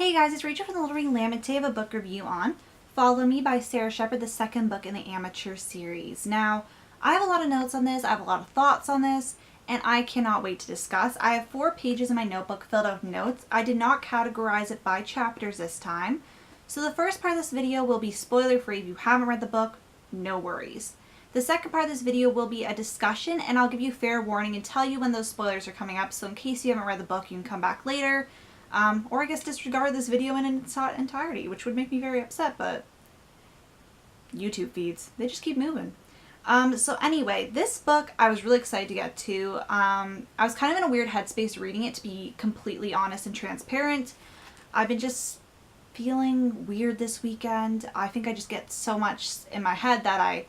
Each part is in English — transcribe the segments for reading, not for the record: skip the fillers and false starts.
Hey guys, it's Rachel from the Little Ring Lamb, and today I have a book review on Follow Me by Sara Shepard, the second book in the Amateur series. Now, I have a lot of notes on this, I have a lot of thoughts on this, and I cannot wait to discuss. I have 4 pages in my notebook filled out with notes. I did not categorize it by chapters this time. So the first part of this video will be spoiler free. If you haven't read the book, no worries. The second part of this video will be a discussion, and I'll give you fair warning and tell you when those spoilers are coming up, so in case you haven't read the book, you can come back later. Or I guess disregard this video in its entirety, which would make me very upset, but YouTube feeds, they just keep moving. So anyway, this book I was really excited to get to. I was kind of in a weird headspace reading it, to be completely honest and transparent. I've been just feeling weird this weekend. I think I just get so much in my head that I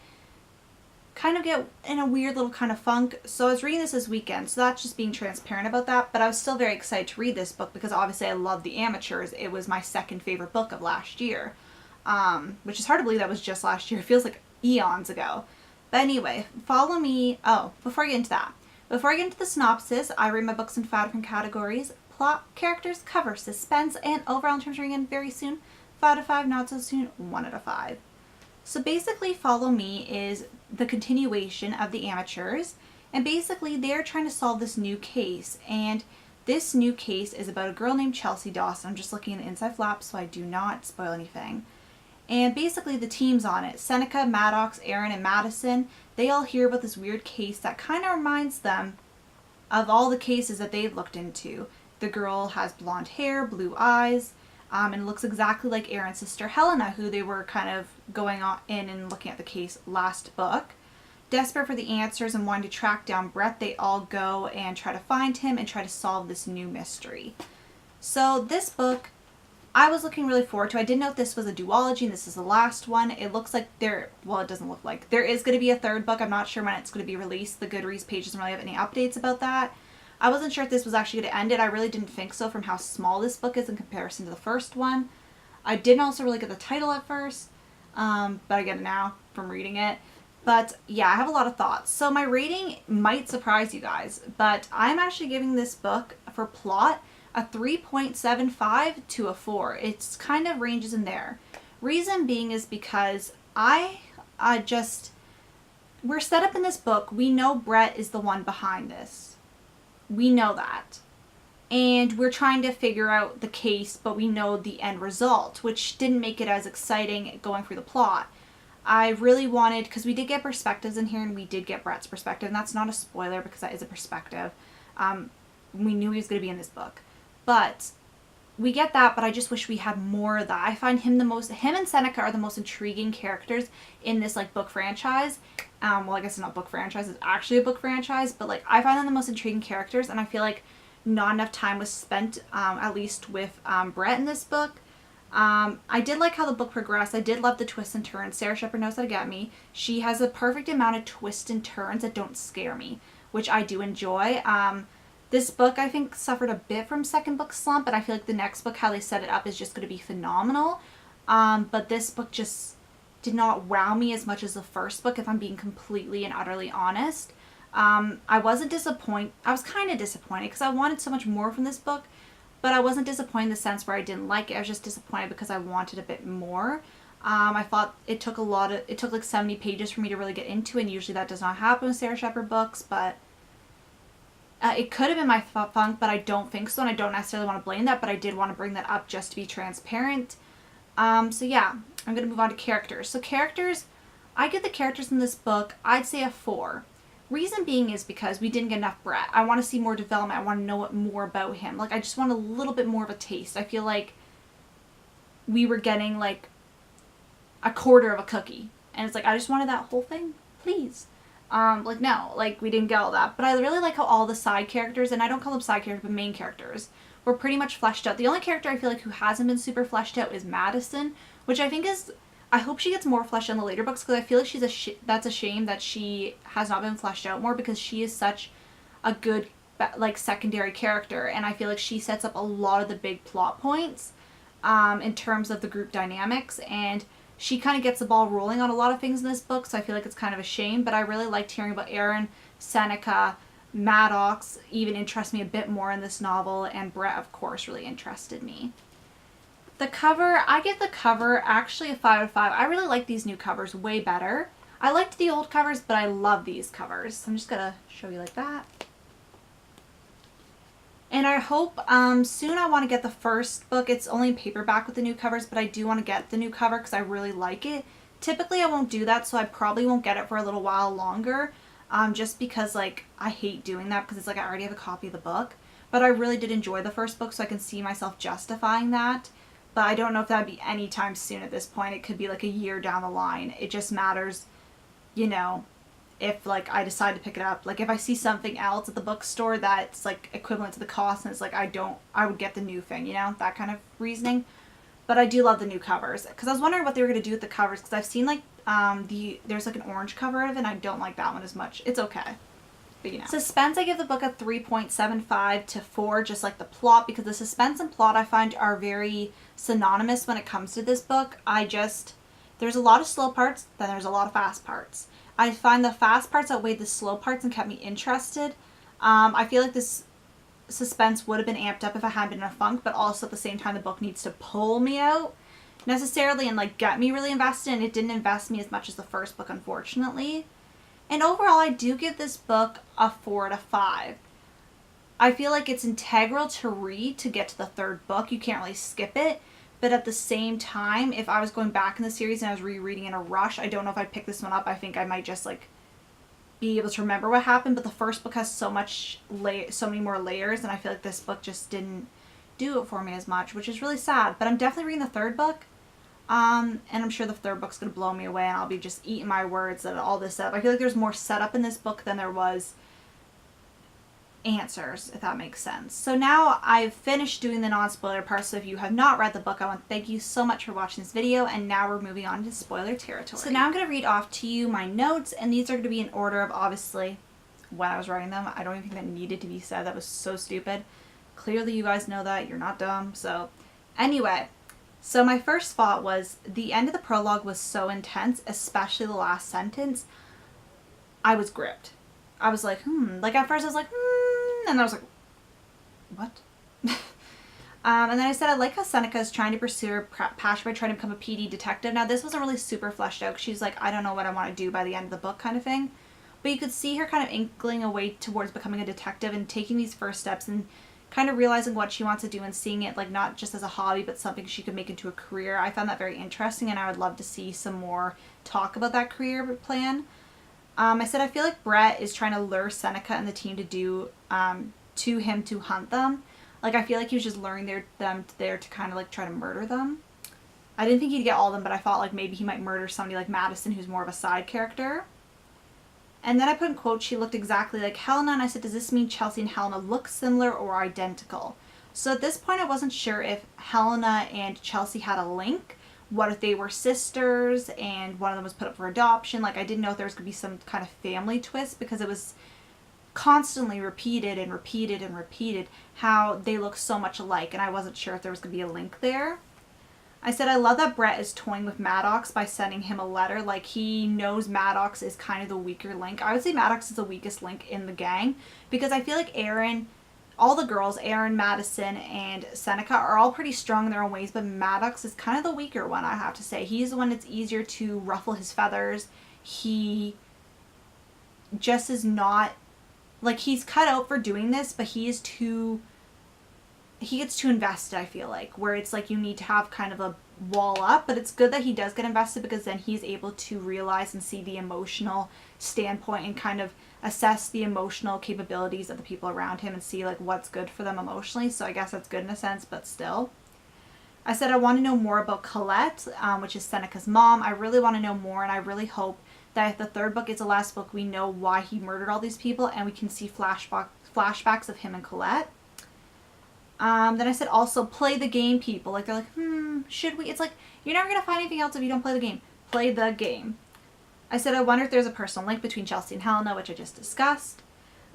kind of get in a weird little kind of funk. So I was reading this weekend, so that's just being transparent about that, but I was still very excited to read this book because obviously I love The Amateurs. It was my second favorite book of last year, which is hard to believe that was just last year. It feels like eons ago. But anyway, Follow Me. Oh, before I get into the synopsis, I rate my books in 5 different categories: plot, characters, cover, suspense, and overall in terms of rating very soon, 5 out of 5, not so soon, 1 out of 5. So basically, Follow Me is the continuation of The Amateurs, and basically they're trying to solve this new case, and this new case is about a girl named Chelsea Dawson. I'm just looking at the inside flap so I do not spoil anything. And basically the teams on it, Seneca, Maddox, Aaron, and Madison, they all hear about this weird case that kind of reminds them of all the cases that they've looked into. The girl has blonde hair, blue eyes, and looks exactly like Aaron's sister Helena, who they were kind of going on in and looking at the case last book. Desperate for the answers and wanting to track down Brett, they all go and try to find him and try to solve this new mystery. So this book, I was looking really forward to. I did note this was a duology and this is the last one. It looks like it doesn't look like. There is going to be a third book. I'm not sure when it's going to be released. The Goodreads page doesn't really have any updates about that. I wasn't sure if this was actually going to end it. I really didn't think so from how small this book is in comparison to the first one. I didn't also really get the title at first, but I get it now from reading it. But yeah, I have a lot of thoughts. So my rating might surprise you guys, but I'm actually giving this book for plot a 3.75 to a 4. It's kind of ranges in there. Reason being is because we're set up in this book. We know Brett is the one behind this. We know that. And we're trying to figure out the case, but we know the end result, which didn't make it as exciting going through the plot. I really wanted, because we did get perspectives in here, and we did get Brett's perspective, and that's not a spoiler because that is a perspective. We knew he was going to be in this book. But we get that, but I just wish we had more of that. I find him and Seneca are the most intriguing characters in this book franchise. Well, I guess it's not book franchise, it's actually a book franchise, but I find them the most intriguing characters, and I feel like not enough time was spent, at least with Brett in this book. I did like how the book progressed. I did love the twists and turns. Sara Shepard knows how to get me. She has a perfect amount of twists and turns that don't scare me, which I do enjoy. This book, I think, suffered a bit from second book slump, but I feel like the next book, how they set it up, is just going to be phenomenal. But this book just did not wow me as much as the first book, if I'm being completely and utterly honest. I wasn't disappointed. I was kind of disappointed because I wanted so much more from this book, but I wasn't disappointed in the sense where I didn't like it. I was just disappointed because I wanted a bit more. I thought it took like 70 pages for me to really get into, and usually that does not happen with Sara Shepard books, but it could have been my funk, but I don't think so, and I don't necessarily want to blame that, but I did want to bring that up just to be transparent. So yeah, I'm going to move on to characters. So characters, I give the characters in this book, I'd say a 4. Reason being is because we didn't get enough Brett. I want to see more development. I want to know more about him. I just want a little bit more of a taste. I feel like we were getting a quarter of a cookie, and it's I just wanted that whole thing, please. No, we didn't get all that. But I really like how all the side characters, and I don't call them side characters, but main characters, were pretty much fleshed out. The only character I feel who hasn't been super fleshed out is Madison, which I think is, I hope she gets more fleshed out in the later books, because I feel like that's a shame that she has not been fleshed out more, because she is such a good, secondary character, and I feel like she sets up a lot of the big plot points, in terms of the group dynamics, and she kind of gets the ball rolling on a lot of things in this book, so I feel like it's kind of a shame, but I really liked hearing about Aaron, Seneca, Maddox even interests me a bit more in this novel, and Brett, of course, really interested me. The cover, I give the cover actually a 5 out of 5. I really like these new covers way better. I liked the old covers, but I love these covers. I'm just going to show you like that. And I hope soon I want to get the first book. It's only in paperback with the new covers, but I do want to get the new cover because I really like it. Typically I won't do that, so I probably won't get it for a little while longer. Just because like I hate doing that because it's like I already have a copy of the book. But I really did enjoy the first book, so I can see myself justifying that. But I don't know if that would be anytime soon at this point. It could be like a year down the line. It just matters, you know, if like I decide to pick it up. Like if I see something else at the bookstore that's like equivalent to the cost and it's like I would get the new thing, you know, that kind of reasoning. But I do love the new covers because I was wondering what they were going to do with the covers because I've seen like there's like an orange cover of it and I don't like that one as much. It's okay. But, you know. Suspense, I give the book a 3.75 to 4, just like the plot, because the suspense and plot I find are very synonymous when it comes to this book. There's a lot of slow parts, then there's a lot of fast parts. I find the fast parts outweighed the slow parts and kept me interested. I feel like this suspense would have been amped up if I had been in a funk, but also at the same time the book needs to pull me out necessarily and like get me really invested, and it didn't invest me as much as the first book, unfortunately. And overall, I do give this book a 4 out of 5. I feel like it's integral to read to get to the third book. You can't really skip it. But at the same time, if I was going back in the series and I was rereading in a rush, I don't know if I'd pick this one up. I think I might just like be able to remember what happened. But the first book has so many more layers, and I feel like this book just didn't do it for me as much, which is really sad. But I'm definitely reading the third book. And I'm sure the third book's going to blow me away and I'll be just eating my words that all this setup. I feel like there's more setup in this book than there was answers, if that makes sense. So now I've finished doing the non-spoiler part, so if you have not read the book, I want to thank you so much for watching this video, and now we're moving on to spoiler territory. So now I'm going to read off to you my notes, and these are going to be in order of obviously when I was writing them. I don't even think that needed to be said. That was so stupid. Clearly you guys know that. You're not dumb. So anyway. So my first thought was the end of the prologue was so intense, especially the last sentence. I was gripped. I was like, Like at first I was like, and I was like, what? And then I said I like how Seneca is trying to pursue her passion by trying to become a PD detective. Now this wasn't really super fleshed out. She's like, I don't know what I want to do by the end of the book kind of thing. But you could see her kind of inkling a way towards becoming a detective and taking these first steps and kind of realizing what she wants to do and seeing it like not just as a hobby but something she could make into a career. I found that very interesting, and I would love to see some more talk about that career plan. I said I feel like Brett is trying to lure Seneca and the team to him to hunt them. Like I feel like he was just luring them there to kind of like try to murder them. I didn't think he'd get all of them, but I thought like maybe he might murder somebody like Madison, who's more of a side character. And then I put in quotes, she looked exactly like Helena, and I said, does this mean Chelsea and Helena look similar or identical? So at this point I wasn't sure if Helena and Chelsea had a link. What if they were sisters and one of them was put up for adoption? Like I didn't know if there was going to be some kind of family twist, because it was constantly repeated and repeated and repeated how they look so much alike, and I wasn't sure if there was going to be a link there. I said I love that Brett is toying with Maddox by sending him a letter. Like he knows Maddox is kind of the weaker link. I would say Maddox is the weakest link in the gang, because I feel like all the girls, Aaron, Madison, and Seneca are all pretty strong in their own ways, but Maddox is kind of the weaker one, I have to say. He's the one that's easier to ruffle his feathers. He just is not, like he's cut out for doing this, but he gets too invested, I feel like, where it's like you need to have kind of a wall up. But it's good that he does get invested, because then he's able to realize and see the emotional standpoint and kind of assess the emotional capabilities of the people around him and see like what's good for them emotionally. So I guess that's good in a sense, but still. I said I want to know more about Colette, which is Seneca's mom. I really want to know more, and I really hope that if the third book is the last book, we know why he murdered all these people and we can see flashbacks of him and Colette. Then I said also play the game, people. Like they're like, should we? It's like, you're never going to find anything else if you don't play the game. Play the game. I said I wonder if there's a personal link between Chelsea and Helena, which I just discussed.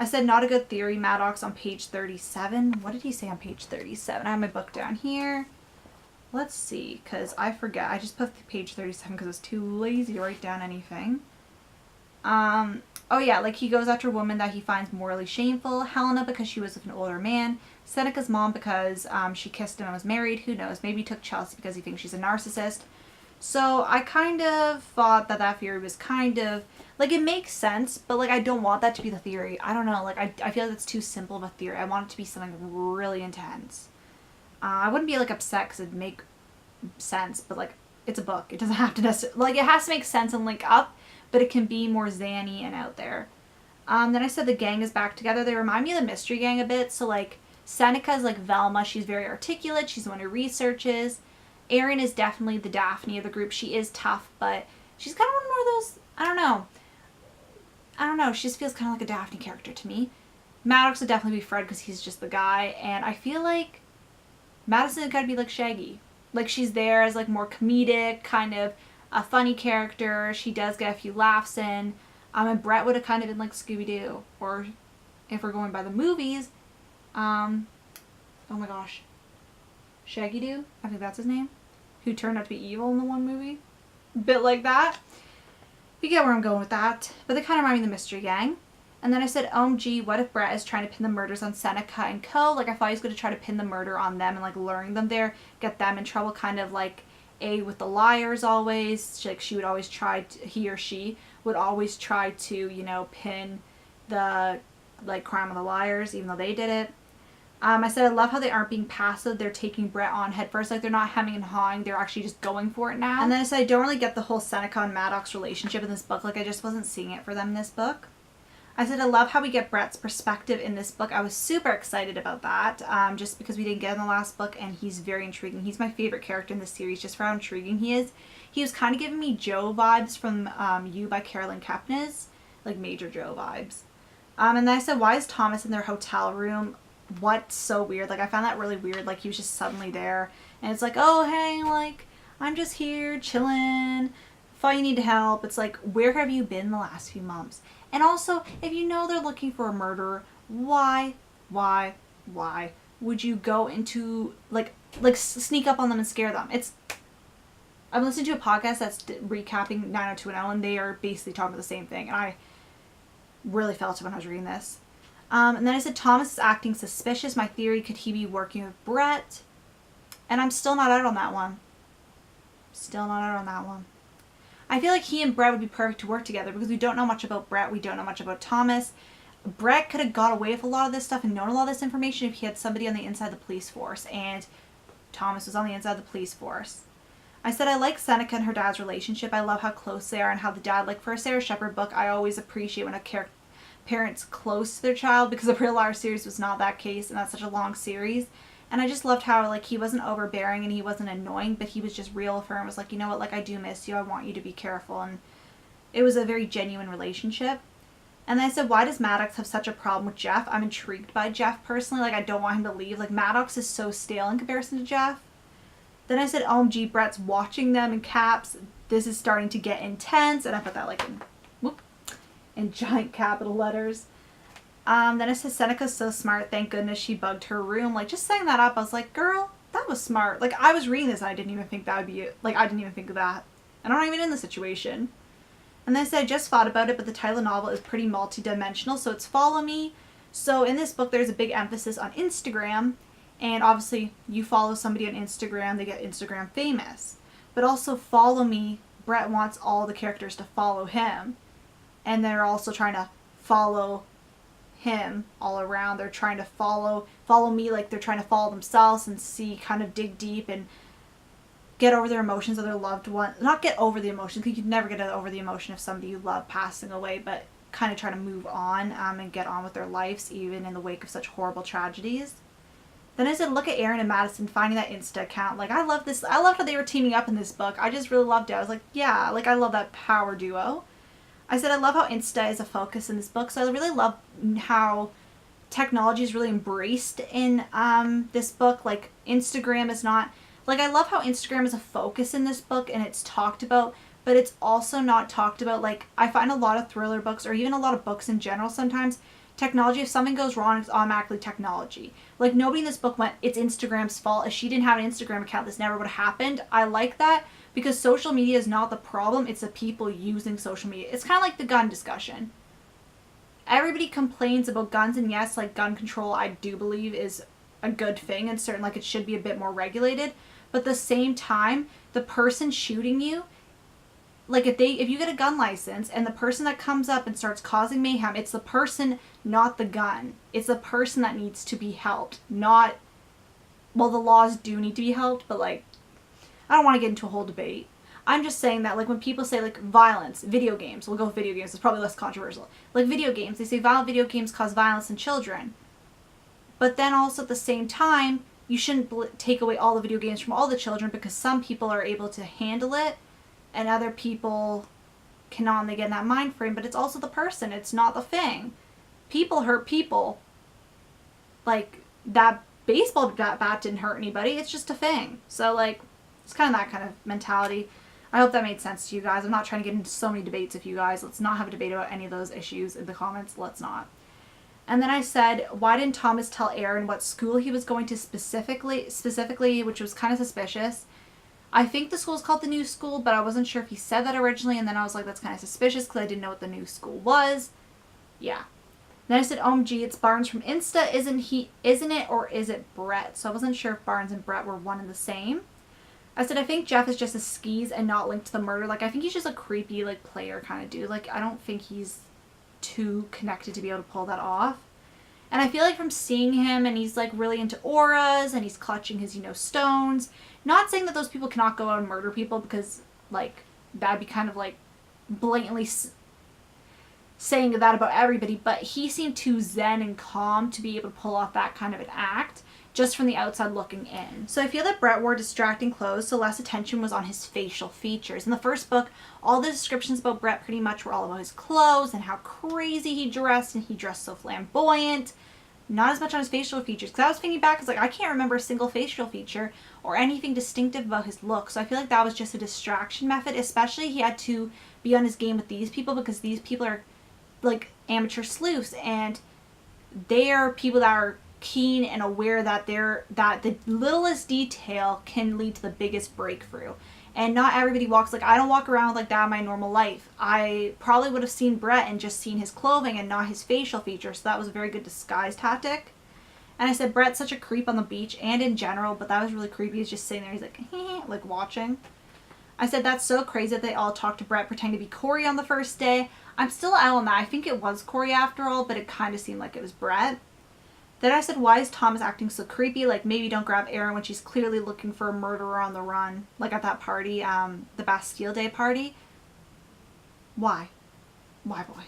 I said not a good theory, Maddox on page 37. What did he say on page 37? I have my book down here. Let's see, because I forget. I just put page 37 because I was too lazy to write down anything. Oh yeah, like he goes after a woman that he finds morally shameful. Helena because she was with an older man. Seneca's mom because she kissed him and was married. Who knows? Maybe he took Chelsea because he thinks she's a narcissist. So I kind of thought that theory was kind of, like, it makes sense, but, like, I don't want that to be the theory. I don't know. Like, I feel like that's too simple of a theory. I want it to be something really intense. I wouldn't be, like, upset because it'd make sense, but, like, it's a book. It doesn't have to necessarily, like, it has to make sense and link up, but it can be more zany and out there. Then I said the gang is back together. They remind me of the Mystery Gang a bit. So, like, Seneca's like Velma. She's very articulate. She's the one who researches. Erin is definitely the Daphne of the group. She is tough, but she's kind of one more of those, I don't know. She just feels kind of like a Daphne character to me. Maddox would definitely be Fred because he's just the guy. And I feel like Madison has got to be like Shaggy. Like, she's there as like more comedic, kind of a funny character. She does get a few laughs in. And Brett would have kind of been like Scooby-Doo. Or if we're going by the movies, oh my gosh, Shaggy-Doo? I think that's his name. Who turned out to be evil in the one movie. Bit like that. You get where I'm going with that. But they kind of remind me of the Mystery Gang. And then I said, OMG, what if Brett is trying to pin the murders on Seneca and co? Like, I thought he was going to try to pin the murder on them and, like, luring them there, get them in trouble, kind of like A with the liars always. Like, she would always try to, he or she would always try to, you know, pin the, like, crime on the liars, even though they did it. I said I love how they aren't being passive. They're taking Brett on head first. Like, they're not hemming and hawing. They're actually just going for it now. And then I said I don't really get the whole Seneca and Maddox relationship in this book. Like, I just wasn't seeing it for them in this book. I said I love how we get Brett's perspective in this book. I was super excited about that, just because we didn't get it in the last book, and he's very intriguing. He's my favorite character in the series just for how intriguing he is. He was kind of giving me Joe vibes from You by Carolyn Kepnes, like major Joe vibes. And then I said, why is Thomas in their hotel room? What's so weird? Like, I found that really weird. Like, he was just suddenly there. And it's like, oh, hey, like, I'm just here chilling. Thought you need help. It's like, where have you been the last few months? And also, if you know they're looking for a murderer, why would you go into, like sneak up on them and scare them? I'm listening to a podcast that's recapping 90210, and they are basically talking about the same thing. And I really felt it when I was reading this. And then I said, Thomas is acting suspicious. My theory, could he be working with Brett? And I'm still not out on that one. I feel like he and Brett would be perfect to work together because we don't know much about Brett. We don't know much about Thomas. Brett could have got away with a lot of this stuff and known a lot of this information if he had somebody on the inside of the police force. And Thomas was on the inside of the police force. I said I like Seneca and her dad's relationship. I love how close they are and how the dad, like for a Sara Shepard book, I always appreciate when a parent's close to their child, because the Real Liar series was not that case, and that's such a long series. And I just loved how, like, he wasn't overbearing and he wasn't annoying, but he was just real with her and was like, you know what, like, I do miss you. I want you to be careful. And it was a very genuine relationship. And then I said, why does Maddox have such a problem with Jeff? I'm intrigued by Jeff personally. Like, I don't want him to leave. Like, Maddox is so stale in comparison to Jeff. Then I said, OMG, Brett's watching them in caps. This is starting to get intense. And I put that, like, in giant capital letters. Then it says, Seneca's so smart. Thank goodness she bugged her room. Like, just saying that up, I was like, girl, that was smart. Like, I was reading this and I didn't even think that would be it. Like, I didn't even think of that. And I'm not even in the situation. And then I said, I just thought about it, but the title of the novel is pretty multi-dimensional, so it's Follow Me. So in this book, there's a big emphasis on Instagram. And obviously, you follow somebody on Instagram, they get Instagram famous. But also, Follow Me, Brett wants all the characters to follow him. And they're also trying to follow him all around. They're trying to follow me, like they're trying to follow themselves and see, kind of dig deep and get over their emotions of their loved one. Not get over the emotion, because you could never get over the emotion of somebody you love passing away, but kind of try to move on and get on with their lives, even in the wake of such horrible tragedies. Then I said, look at Erin and Madison finding that Insta account. Like, I love this. I loved how they were teaming up in this book. I just really loved it. I was like, yeah, like, I love that power duo. I said I love how Insta is a focus in this book, so I really love how technology is really embraced in this book. Like, Instagram is not, like, I love how Instagram is a focus in this book and it's talked about, but it's also not talked about. Like, I find a lot of thriller books, or even a lot of books in general sometimes, technology. If something goes wrong, it's automatically technology. Like, nobody in this book went, it's Instagram's fault. If she didn't have an Instagram account, this never would have happened. I like that because social media is not the problem. It's the people using social media. It's kind of like the gun discussion. Everybody complains about guns, and yes, like, gun control, I do believe is a good thing, and certain, like, it should be a bit more regulated. But at the same time, the person shooting you, like, if you get a gun license and the person that comes up and starts causing mayhem, it's the person, not the gun. It's the person that needs to be helped, not, well, the laws do need to be helped, but, like, I don't want to get into a whole debate. I'm just saying that, like, when people say, like, violence, video games, we'll go with video games, it's probably less controversial. Like, video games, they say violent video games cause violence in children. But then also at the same time, you shouldn't take away all the video games from all the children, because some people are able to handle it and other people cannot, and they get in that mind frame. But it's also the person, it's not the thing. People hurt people. Like, that baseball bat didn't hurt anybody, it's just a thing. So, like, it's kind of that kind of mentality. I hope that made sense to you guys. I'm not trying to get into so many debates with you guys. Let's not have a debate about any of those issues in the comments. Let's not. And then I said, why didn't Thomas tell Aaron what school he was going to specifically, which was kind of suspicious. I think the school's called the new school, but I wasn't sure if he said that originally, and then I was like, that's kind of suspicious because I didn't know what the new school was. Yeah. Then I said, OMG, it's Barnes from Insta, isn't it, or is it Brett? So I wasn't sure if Barnes and Brett were one and the same. I said, I think Jeff is just a skis and not linked to the murder. Like, I think he's just a creepy, like, player kind of dude. Like, I don't think he's too connected to be able to pull that off. And I feel like from seeing him, and he's, like, really into auras, and he's clutching his, stones. Not saying that those people cannot go out and murder people, because, like, that'd be kind of, like, blatantly saying that about everybody. But he seemed too zen and calm to be able to pull off that kind of an act, just from the outside looking in. So I feel that Brett wore distracting clothes, so less attention was on his facial features. In the first book, all the descriptions about Brett pretty much were all about his clothes and how crazy he dressed, and he dressed so flamboyant. Not as much on his facial features, because I was thinking back, I can't remember a single facial feature or anything distinctive about his look. So I feel like that was just a distraction method, especially he had to be on his game with these people, because these people are, like, amateur sleuths, and they are people that are keen and aware that the littlest detail can lead to the biggest breakthrough. And not everybody walks, like, I don't walk around like that in my normal life. I probably would have seen Brett and just seen his clothing and not his facial features, so that was a very good disguise tactic. And I said, Brett's such a creep on the beach and in general, but that was really creepy. He's just sitting there, he's like, like, watching. I said, that's so crazy that they all talked to Brett pretending to be Corey on the first day. I'm still out on that. I think it was Corey after all, but it kind of seemed like it was Brett. Then I said, why is Thomas acting so creepy? Like, maybe don't grab Erin when she's clearly looking for a murderer on the run. Like at that party, the Bastille Day party. Why? Why, boy?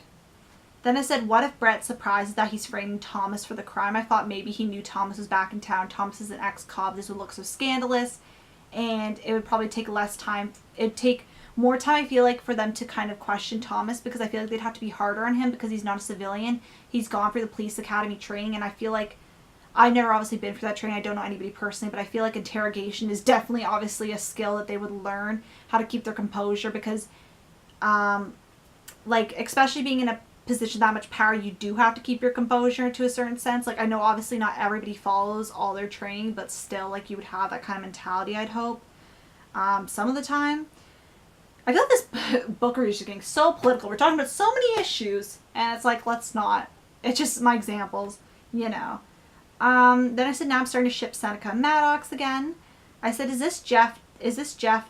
Then I said, what if Brett's surprised that he's framing Thomas for the crime? I thought maybe he knew Thomas was back in town. Thomas is an ex-cop. This would look so scandalous. And it would probably take less time. It'd take more time, I feel like, for them to kind of question Thomas, because I feel like they'd have to be harder on him because he's not a civilian. He's gone for the police academy training, and I feel like I've never obviously been for that training. I don't know anybody personally, but I feel like interrogation is definitely obviously a skill that they would learn how to keep their composure, because like, especially being in a position that much power, you do have to keep your composure to a certain sense. Like, I know obviously not everybody follows all their training, but still, like, you would have that kind of mentality, I'd hope, some of the time. I feel like this book review is just getting so political. We're talking about so many issues, and it's like, let's not. It's just my examples, Then I said, now I'm starting to ship Seneca and Maddox again. I said, is this Jeff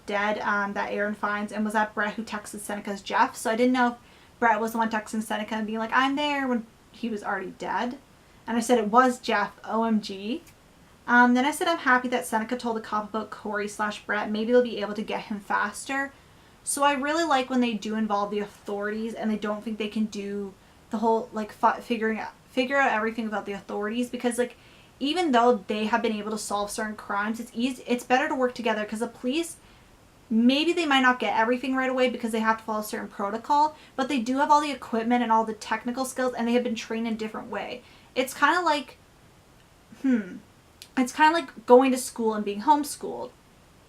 dead, that Aaron finds? And was that Brett who texted Seneca as Jeff? So I didn't know if Brett was the one texting Seneca and being like, I'm there, when he was already dead. And I said, it was Jeff, OMG. Then I said, I'm happy that Seneca told the cop about Corey/Brett. Maybe they'll be able to get him faster. So I really like when they do involve the authorities and they don't think they can do the whole, like, figure out everything about the authorities, because, like, even though they have been able to solve certain crimes, it's better to work together, because the police, maybe they might not get everything right away because they have to follow a certain protocol, but they do have all the equipment and all the technical skills, and they have been trained in a different way. It's kind of like, it's kind of like going to school and being homeschooled.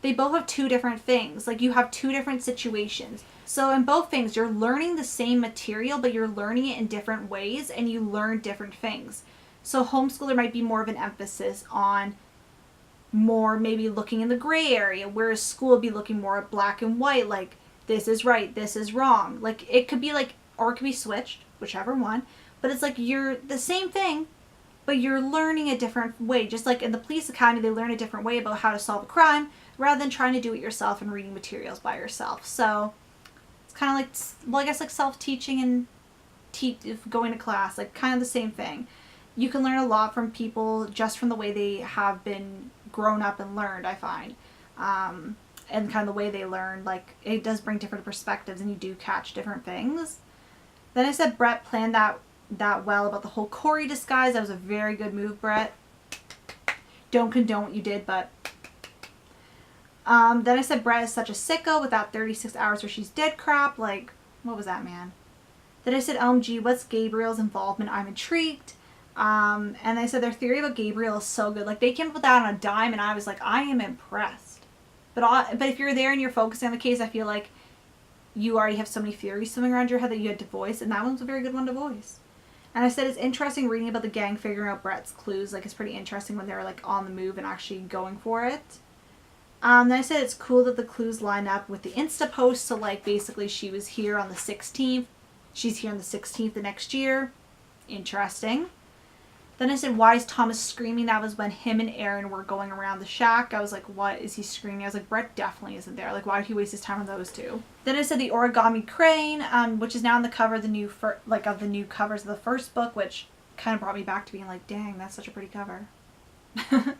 they both have two different things. Like, you have two different situations. So in both things, you're learning the same material, but you're learning it in different ways, and you learn different things. So homeschooler might be more of an emphasis on more maybe looking in the gray area, whereas school would be looking more at black and white, like this is right, this is wrong. Like, it could be like, or it could be switched, whichever one. But it's like you're the same thing, but you're learning a different way. Just like in the police academy, they learn a different way about how to solve a crime rather than trying to do it yourself and reading materials by yourself. So it's kind of like, well, I guess like self-teaching and going to class, like kind of the same thing. You can learn a lot from people just from the way they have been grown up and learned, I find. And kind of the way they learn, like, it does bring different perspectives and you do catch different things. Then I said Brett planned that well about the whole Corey disguise. That was a very good move, Brett. Don't condone what you did, but... then I said Brett is such a sicko with that 36 hours where she's dead crap. Like, what was that, man? Then I said, OMG, what's Gabriel's involvement? I'm intrigued. And I said their theory about Gabriel is so good. Like, they came up with that on a dime, and I was like, I am impressed. But if you're there and you're focusing on the case, I feel like you already have so many theories swimming around your head that you had to voice, and that one's a very good one to voice. And I said it's interesting reading about the gang figuring out Brett's clues. Like, it's pretty interesting when they're, like, on the move and actually going for it. Then I said it's cool that the clues line up with the Insta post. So, like, basically she was here on the 16th. She's here on the 16th the next year. Interesting. Then I said, why is Thomas screaming? That was when him and Aaron were going around the shack. I was like, what is he screaming? I was like, Brett definitely isn't there. Like, why did he waste his time on those two? Then I said the origami crane, which is now on the cover of the new covers of the first book, which kind of brought me back to being like, dang, that's such a pretty cover. Then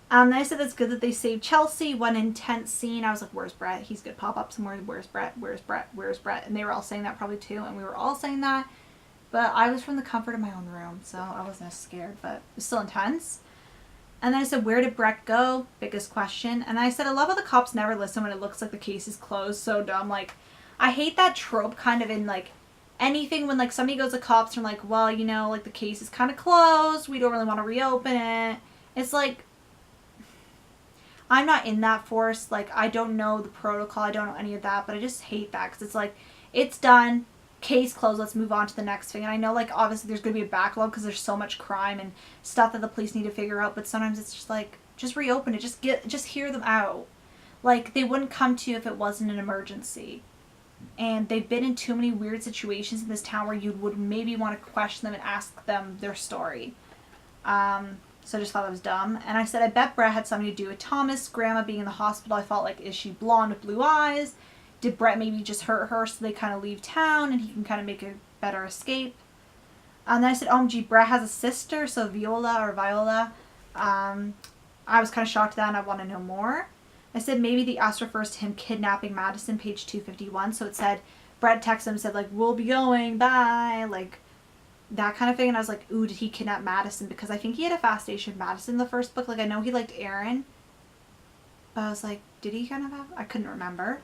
I said it's good that they saved Chelsea. One intense scene, I was like, where's Brett? He's gonna pop up somewhere. Where's Brett? Where's Brett? Where's Brett? And they were all saying that probably too, and we were all saying that. But I was from the comfort of my own room, so I wasn't as scared, but it was still intense. And then I said, where did Brett go? Biggest question. And I said, I love how the cops never listen when it looks like the case is closed. So dumb. Like, I hate that trope kind of in, like, anything when, like, somebody goes to cops and like, well, you know, like, the case is kind of closed. We don't really want to reopen it. It's like, I'm not in that force. Like, I don't know the protocol. I don't know any of that. But I just hate that because it's like, it's done. Case closed, let's move on to the next thing. And I know, like, obviously there's going to be a backlog because there's so much crime and stuff that the police need to figure out, but sometimes it's just like, just reopen it, just hear them out. Like, they wouldn't come to you if it wasn't an emergency. And they've been in too many weird situations in this town where you would maybe want to question them and ask them their story. So I just thought that was dumb. And I said, I bet Brett had something to do with Thomas' grandma being in the hospital. I felt like, is she blonde with blue eyes? Did Brett maybe just hurt her so they kind of leave town and he can kind of make a better escape? And then I said, OMG, Brett has a sister, so Viola. I was kind of shocked at that and I want to know more. I said maybe the S refers to him kidnapping Madison, page 251. So it said, Brett texted him and said, like, we'll be going, bye. Like, that kind of thing. And I was like, ooh, did he kidnap Madison? Because I think he had a fascination with Madison in the first book. Like, I know he liked Aaron. But I was like, did he kind of have... I couldn't remember.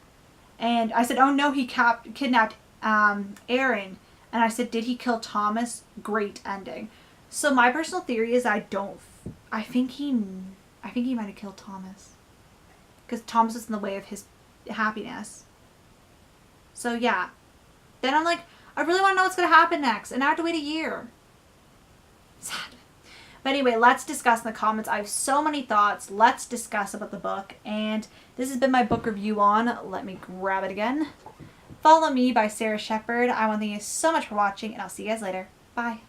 And I said, oh no, he kidnapped Aaron. And I said, did he kill Thomas? Great ending. So my personal theory is I think he might have killed Thomas. Because Thomas was in the way of his happiness. So yeah. Then I'm like, I really want to know what's going to happen next. And I have to wait a year. Sad. But anyway, let's discuss in the comments. I have so many thoughts. Let's discuss about the book. And this has been my book review on, let me grab it again, Follow Me by Sara Shepard. I want to thank you so much for watching, and I'll see you guys later. Bye.